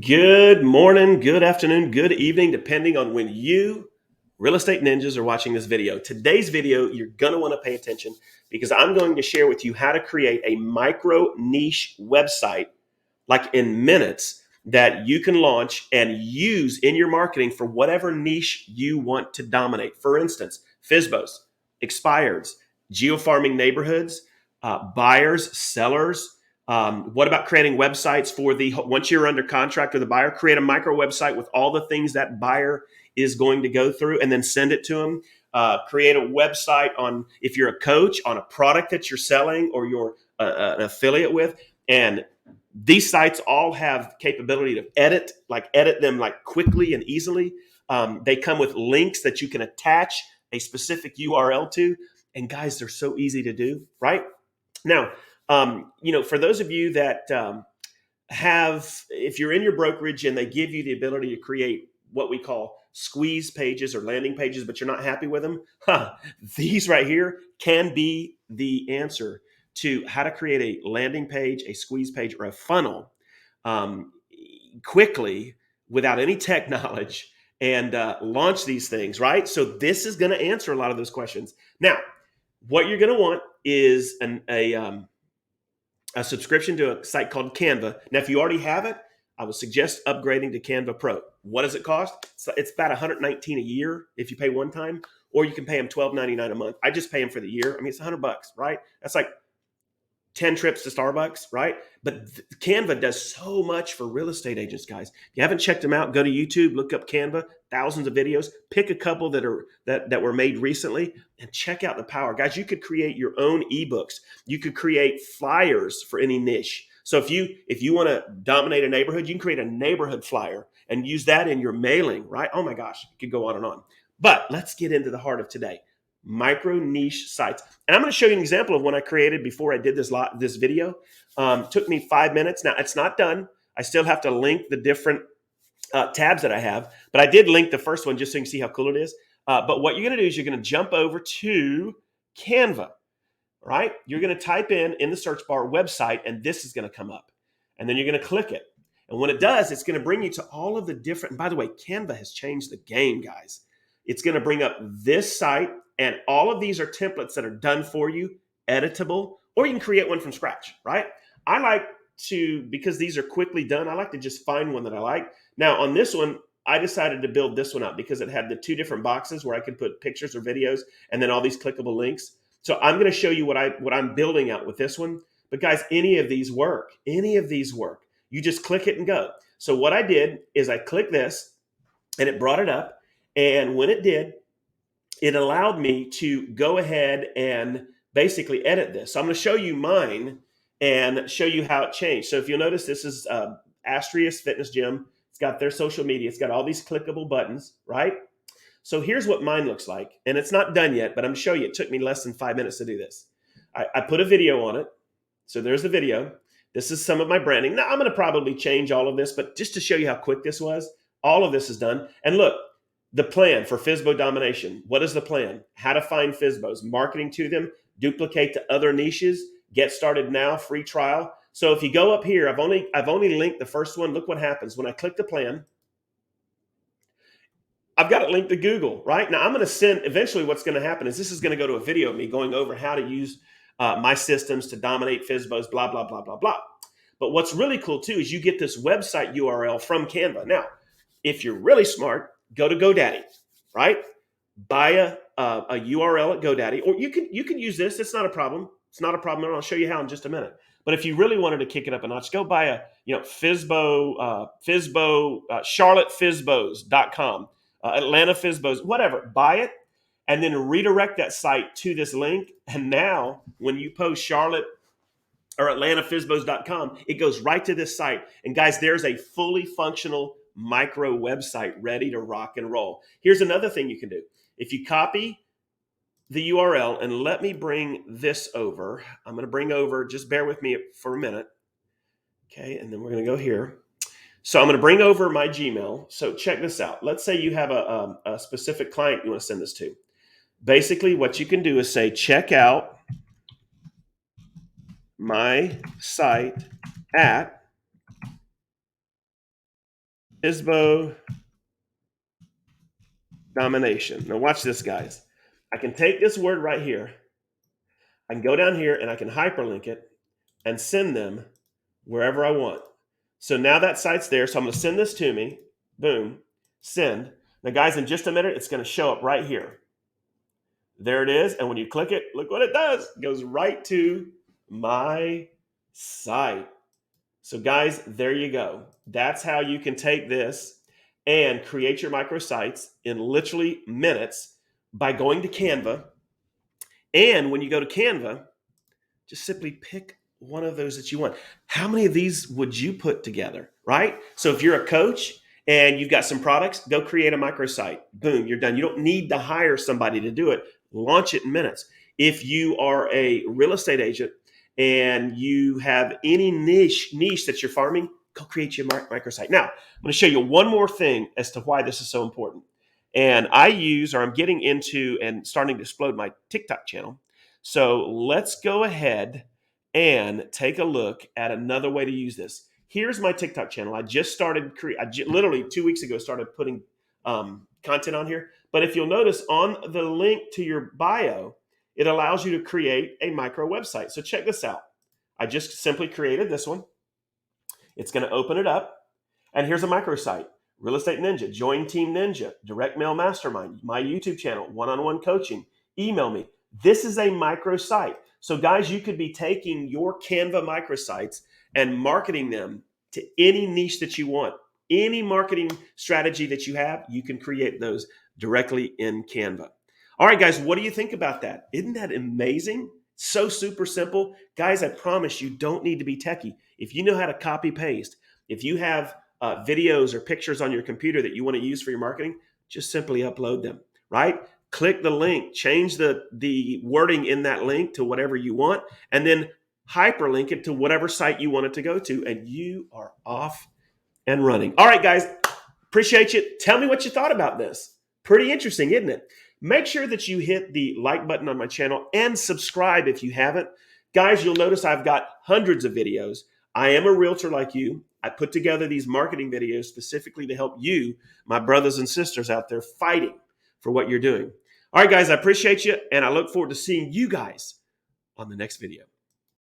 Good morning, good afternoon, good evening, depending on when you real estate ninjas are watching this video. Today's video, you're going to want to pay attention because I'm going to share with you how to create a micro niche website, like in minutes, that you can launch and use in your marketing for whatever niche you want to dominate. For instance, FSBOs, expireds, geofarming neighborhoods, buyers, sellers. What about creating websites for once you're under contract with the buyer, create a micro website with all the things that buyer is going to go through and then send it to them. Create a website on, if you're a coach, on a product that you're selling or you're an affiliate with. And these sites all have capability to edit them like quickly and easily. They come with links that you can attach a specific URL to. And guys, they're so easy to do, right? Now, for those of you that if you're in your brokerage and they give you the ability to create what we call squeeze pages or landing pages, but you're not happy with them, these right here can be the answer to how to create a landing page, a squeeze page, or a funnel um, quickly without any tech knowledge and launch these things, right? So this is going to answer a lot of those questions. Now, what you're going to want is a subscription to a site called Canva. Now, if you already have it, I would suggest upgrading to Canva Pro. What does it cost? So it's about $119 a year if you pay one time, or you can pay them $12.99 a month. I just pay them for the year. I mean, it's $100, right? That's like 10 trips to Starbucks, right? But Canva does so much for real estate agents, guys. If you haven't checked them out, go to YouTube, look up Canva, thousands of videos, pick a couple that were made recently and check out the power. Guys, you could create your own ebooks. You could create flyers for any niche. So if you want to dominate a neighborhood, you can create a neighborhood flyer and use that in your mailing, right? Oh my gosh, it could go on and on. But let's get into the heart of today. Micro niche sites. And I'm going to show you an example of one I created before I did this video. Took me 5 minutes. Now, it's not done. I still have to link the different tabs that I have, but I did link the first one just so you can see how cool it is. But what you're going to do is you're going to jump over to Canva, right? You're going to type in the search bar website, and this is going to come up. And then you're going to click it. And when it does, it's going to bring you to all of the different, and by the way, Canva has changed the game, guys. It's going to bring up this site, and all of these are templates that are done for you, editable, or you can create one from scratch, right? I like to, because these are quickly done, I like to just find one that I like. Now, on this one, I decided to build this one up because it had the two different boxes where I could put pictures or videos and then all these clickable links. So I'm going to show you what I'm building out with this one. But guys, any of these work. Any of these work. You just click it and go. So what I did is I clicked this and it brought it up. And when it did, it allowed me to go ahead and basically edit this. So I'm going to show you mine and show you how it changed. So if you'll notice, this is Astrius Fitness Gym. It's got their social media. It's got all these clickable buttons, right? So here's what mine looks like. And it's not done yet, but I'm going to show you. It took me less than 5 minutes to do this. I put a video on it. So there's the video. This is some of my branding. Now, I'm going to probably change all of this, but just to show you how quick this was, all of this is done. And look, the plan for FSBO domination. What is the plan? How to find FSBOs, marketing to them, duplicate to other niches, get started now, free trial. So if you go up here, I've only linked the first one. Look what happens when I click the plan. I've got it linked to Google, right? Now I'm going to send, eventually what's going to happen is this is going to go to a video of me going over how to use my systems to dominate FSBOs, blah, blah, blah, blah, blah. But what's really cool too is you get this website URL from Canva. Now, if you're really smart, go to GoDaddy, right? Buy a URL at GoDaddy, or you can use this. It's not a problem. It's not a problem. And I'll show you how in just a minute. But if you really wanted to kick it up a notch, go buy a charlottefsbos.com, Atlanta Fsbos, whatever. Buy it and then redirect that site to this link. And now when you post Charlotte or atlantafsbos.com, it goes right to this site. And guys, there's a fully functional micro website ready to rock and roll. Here's another thing you can do. If you copy the URL, and let me bring this over. I'm going to bring over, just bear with me for a minute. Okay, and then we're going to go here. So I'm going to bring over my Gmail. So check this out. Let's say you have a specific client you want to send this to. Basically, what you can do is say, check out my site at ISBO domination. Now watch this, guys. I can take this word right here. I can go down here and I can hyperlink it and send them wherever I want. So now that site's there. So I'm going to send this to me. Boom. Send. Now, guys, in just a minute, it's going to show up right here. There it is. And when you click it, look what it does. It goes right to my site. So, guys, there you go. That's how you can take this and create your microsites in literally minutes by going to Canva. And when you go to Canva, just simply pick one of those that you want. How many of these would you put together, right? So if you're a coach and you've got some products, go create a microsite. Boom, you're done. You don't need to hire somebody to do it. Launch it in minutes. If you are a real estate agent and you have any niche that you're farming, go create your microsite. Now, I'm going to show you one more thing as to why this is so important. And I'm getting into and starting to explode my TikTok channel. So let's go ahead and take a look at another way to use this. Here's my TikTok channel. I just started literally 2 weeks ago started putting content on here. But if you'll notice on the link to your bio, it allows you to create a micro website. So check this out. I just simply created this one. It's going to open it up. And here's a microsite. Real Estate Ninja, Join Team Ninja, Direct Mail Mastermind, my YouTube channel, one-on-one coaching, email me. This is a microsite. So guys, you could be taking your Canva microsites and marketing them to any niche that you want. Any marketing strategy that you have, you can create those directly in Canva. All right, guys, what do you think about that? Isn't that amazing? So super simple. Guys, I promise you don't need to be techie. If you know how to copy paste, if you have videos or pictures on your computer that you want to use for your marketing, just simply upload them, right? Click the link, change the wording in that link to whatever you want, and then hyperlink it to whatever site you want it to go to, and you are off and running. All right, guys, appreciate you. Tell me what you thought about this. Pretty interesting, isn't it? Make sure that you hit the like button on my channel and subscribe if you haven't. Guys, you'll notice I've got hundreds of videos. I am a realtor like you. I put together these marketing videos specifically to help you, my brothers and sisters out there fighting for what you're doing. All right, guys, I appreciate you, and I look forward to seeing you guys on the next video.